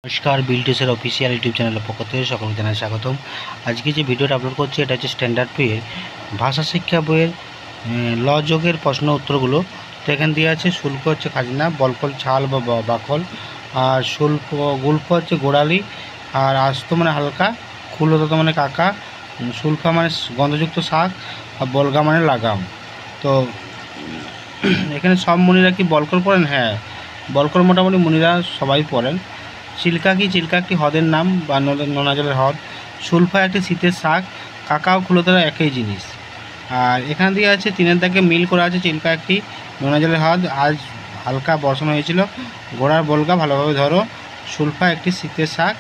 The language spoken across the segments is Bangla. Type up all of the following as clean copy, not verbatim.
নমস্কার, বিলটিসের অফিসিয়াল ইউটিউব চ্যানেলের পক্ষ থেকে সকলকে জানাই স্বাগতম। আজকে যে ভিডিওটা আপলোড করছি এটা হচ্ছে স্ট্যান্ডার্ড 2 এর ভাষা শিক্ষা বইয়ের ল যোগের প্রশ্ন উত্তরগুলো। তো এখান দিয়ে আছে শুল্ক হচ্ছে খাজনা, বলকল ছাল বা বাকল, আর শুল্ক গুল্প হচ্ছে গোড়ালি, আর আস্ত মানে হালকা, খুলতত মানে কাকা, শুল্কা মানে গন্ধযুক্ত শাক, আর বলগা মানে লাগাম। তো এখানে সব মুনিরা কি বলকল পড়েন? হ্যাঁ, বলকল মোটামুটি মুনিরা সবাই পড়েন। চিল্কা কি? চিল্কা একটি হ্রদের নাম বা নোনা জলের হ্রদ। সুলফা একটি শীতের শাক, কাকাও খুলতরা একই জিনিস। আর এখান দিয়ে আছে তিনের দাগে মিল করা আছে। চিল্কা একটি নোনা জলের হ্রদ, আজ হালকা বর্ষণ হয়েছিল, ঘোড়ার বলগা ভালোভাবে ধরো, সুলফা একটি শীতের শাক,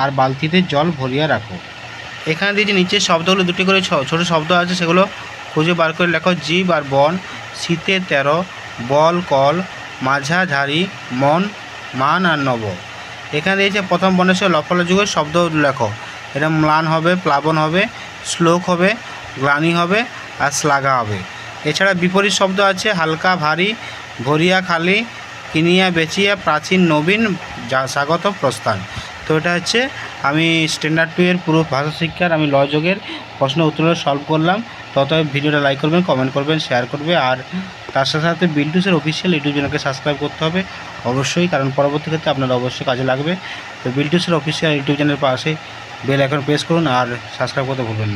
আর বালতিতে জল ভরিয়ে রাখো। এখানে দিয়ে যে নিচের শব্দগুলো দুটি করে ছোটো শব্দ আছে, সেগুলো খুঁজে বার করে লেখো। জীব আর বন, শীতে 13, বল কল, মাঝা ঝাড়ি, মন মান আর নব। এখানে দিয়েছে প্রথম বর্ণের সঙ্গে লফল যুগের শব্দ লেখো। এটা ম্লান হবে, প্লাবন হবে, শ্লোক হবে, গ্লানি হবে, আর শ্লাঘা হবে। এছাড়া বিপরীত শব্দ আছে হালকা ভারী, ভরিয়া খালি, কিনিয়া বেচিয়া, প্রাচীন নবীন, স্বাগত প্রস্থান। তো এটা হচ্ছে আমি স্ট্যান্ডার্ড 2 এর পুরো ভাষা শিক্ষার আমি ল যোগের প্রশ্ন উত্তরগুলো সলভ করলাম। ততই ভিডিওটা লাইক করবেন, কমেন্ট করবেন, শেয়ার করবে, আর তার সাথে সাথে বিলটিসের অফিসিয়াল ইউটিউব চ্যানেলকে সাবস্ক্রাইব করতে হবে অবশ্যই, কারণ পরবর্তী ক্ষেত্রে আপনারা অবশ্যই কাজে লাগবে। তো বিলটিসের অফিসিয়াল ইউটিউব চ্যানেলের পাশে বেল আইকন প্রেস করুন আর সাবস্ক্রাইব করতে ভুলবেন না।